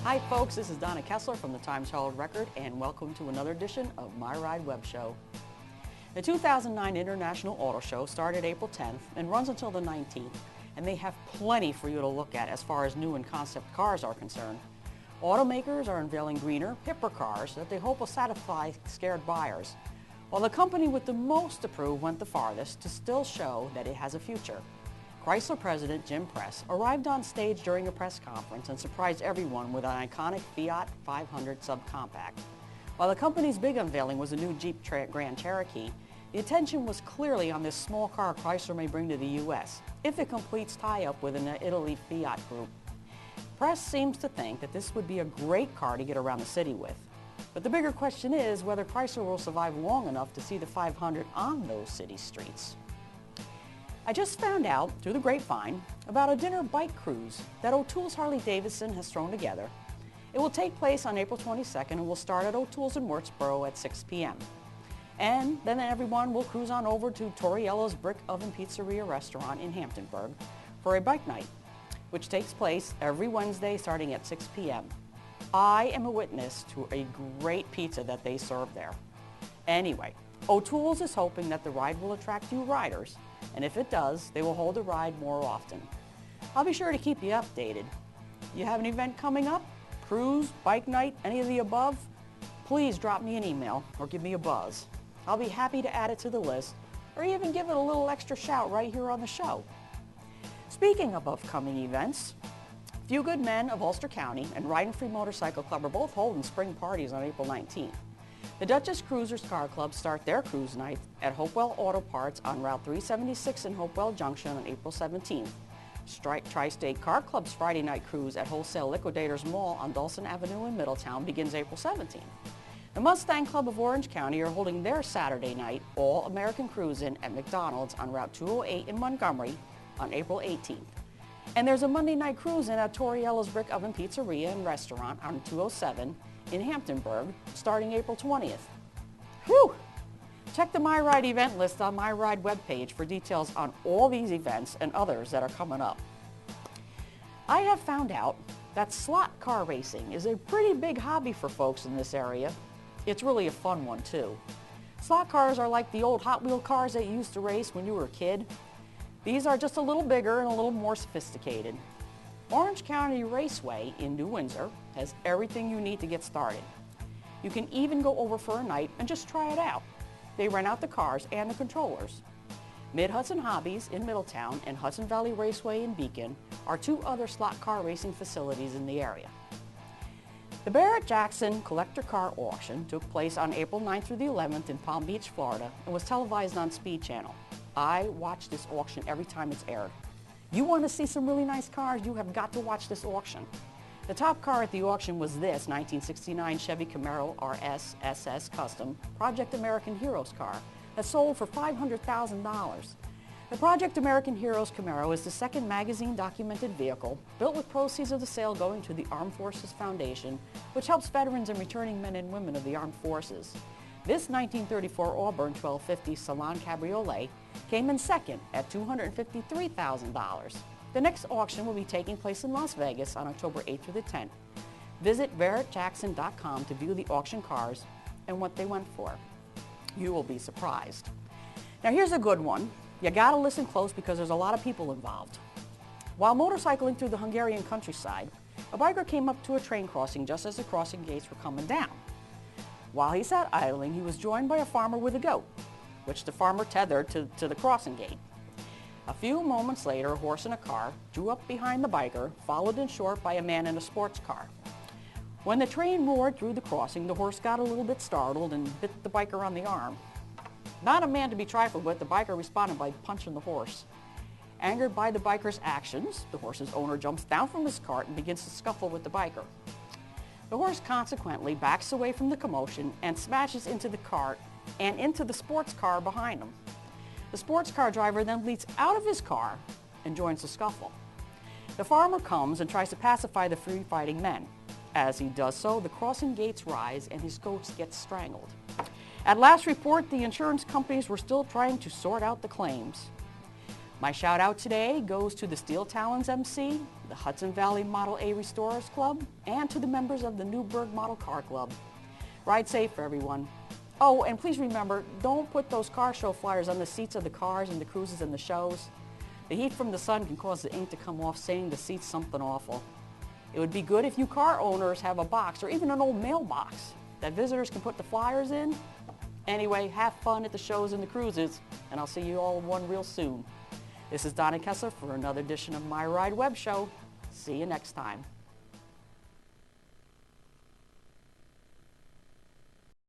Hi folks, this is Donna Kessler from the Times-Herald Record and welcome to another edition of my Ride Web Show. The 2009 International Auto Show started April 10th and runs until the 19th, and they have plenty for you to look at as far as new and concept cars are concerned. Automakers are unveiling greener, hipper cars that they hope will satisfy scared buyers, while the company with the most to prove went the farthest to still show that it has a future. Chrysler President Jim Press arrived on stage during a press conference and surprised everyone with an iconic Fiat 500 subcompact. While the company's big unveiling was a new Jeep Grand Cherokee, the attention was clearly on this small car Chrysler may bring to the U.S. if it completes tie-up with an Italy Fiat group. Press seems to think that this would be a great car to get around the city with. But the bigger question is whether Chrysler will survive long enough to see the 500 on those city streets. I just found out, through the grapevine, about a dinner bike cruise that O'Toole's Harley-Davidson has thrown together. It will take place on April 22nd and will start at O'Toole's in Wurtsboro at 6 p.m. And then everyone will cruise on over to Torriello's Brick Oven Pizzeria restaurant in Hamptonburg for a bike night, which takes place every Wednesday starting at 6 p.m. I am a witness to a great pizza that they serve there. Anyway, O'Toole's is hoping that the ride will attract new riders, and if it does, they will hold the ride more often. I'll be sure to keep you updated. You have an event coming up? Cruise, bike night, any of the above? Please drop me an email or give me a buzz. I'll be happy to add it to the list or even give it a little extra shout right here on the show. Speaking of upcoming events, Few Good Men of Ulster County and Riding Free Motorcycle Club are both holding spring parties on April 19th. The Duchess Cruisers Car Club start their cruise night at Hopewell Auto Parts on Route 376 in Hopewell Junction on April 17th. Tri-State Car Club's Friday night cruise at Wholesale Liquidators Mall on Dulcin Avenue in Middletown begins April 17th. The Mustang Club of Orange County are holding their Saturday night All-American Cruise-In at McDonald's on Route 208 in Montgomery on April 18th. And there's a Monday night cruise-in at Torriello's Brick Oven Pizzeria and Restaurant on 207 in Hamptonburg starting April 20th. Whew! Check the My Ride event list on My Ride webpage for details on all these events and others that are coming up. I have found out that slot car racing is a pretty big hobby for folks in this area. It's really a fun one too. Slot cars are like the old Hot Wheel cars that you used to race when you were a kid. These are just a little bigger and a little more sophisticated. Orange County Raceway in New Windsor has everything you need to get started. You can even go over for a night and just try it out. They rent out the cars and the controllers. Mid-Hudson Hobbies in Middletown and Hudson Valley Raceway in Beacon are two other slot car racing facilities in the area. The Barrett-Jackson Collector Car Auction took place on April 9th through the 11th in Palm Beach, Florida, and was televised on Speed Channel. I watch this auction every time it's aired. You want to see some really nice cars, you have got to watch this auction. The top car at the auction was this 1969 Chevy Camaro RS SS Custom Project American Heroes car that sold for $500,000. The Project American Heroes Camaro is the second magazine-documented vehicle built with proceeds of the sale going to the Armed Forces Foundation, which helps veterans and returning men and women of the armed forces. This 1934 Auburn 1250 Salon Cabriolet came in second at $253,000. The next auction will be taking place in Las Vegas on October 8th through the 10th. Visit barrettjackson.com to view the auction cars and what they went for. You will be surprised. Now here's a good one. You gotta listen close because there's a lot of people involved. While motorcycling through the Hungarian countryside, a biker came up to a train crossing just as the crossing gates were coming down. While he sat idling, he was joined by a farmer with a goat, which the farmer tethered to the crossing gate. A few moments later, a horse and a car drew up behind the biker, followed in short by a man in a sports car. When the train roared through the crossing, the horse got a little bit startled and bit the biker on the arm. Not a man to be trifled with, the biker responded by punching the horse. Angered by the biker's actions, the horse's owner jumps down from his cart and begins to scuffle with the biker. The horse consequently backs away from the commotion and smashes into the cart and into the sports car behind him. The sports car driver then leaps out of his car and joins the scuffle. The farmer comes and tries to pacify the free-fighting men. As he does so, the crossing gates rise and his goats get strangled. At last report, the insurance companies were still trying to sort out the claims. My shout out today goes to the Steel Talons MC, the Hudson Valley Model A Restorers Club, and to the members of the Newburgh Model Car Club. Ride safe, everyone. Oh, and please remember, don't put those car show flyers on the seats of the cars and the cruises and the shows. The heat from the sun can cause the ink to come off, saying the seat's something awful. It would be good if you car owners have a box or even an old mailbox that visitors can put the flyers in. Anyway, have fun at the shows and the cruises, and I'll see you all in one real soon. This is Donna Kessler for another edition of My Ride Web Show. See you next time.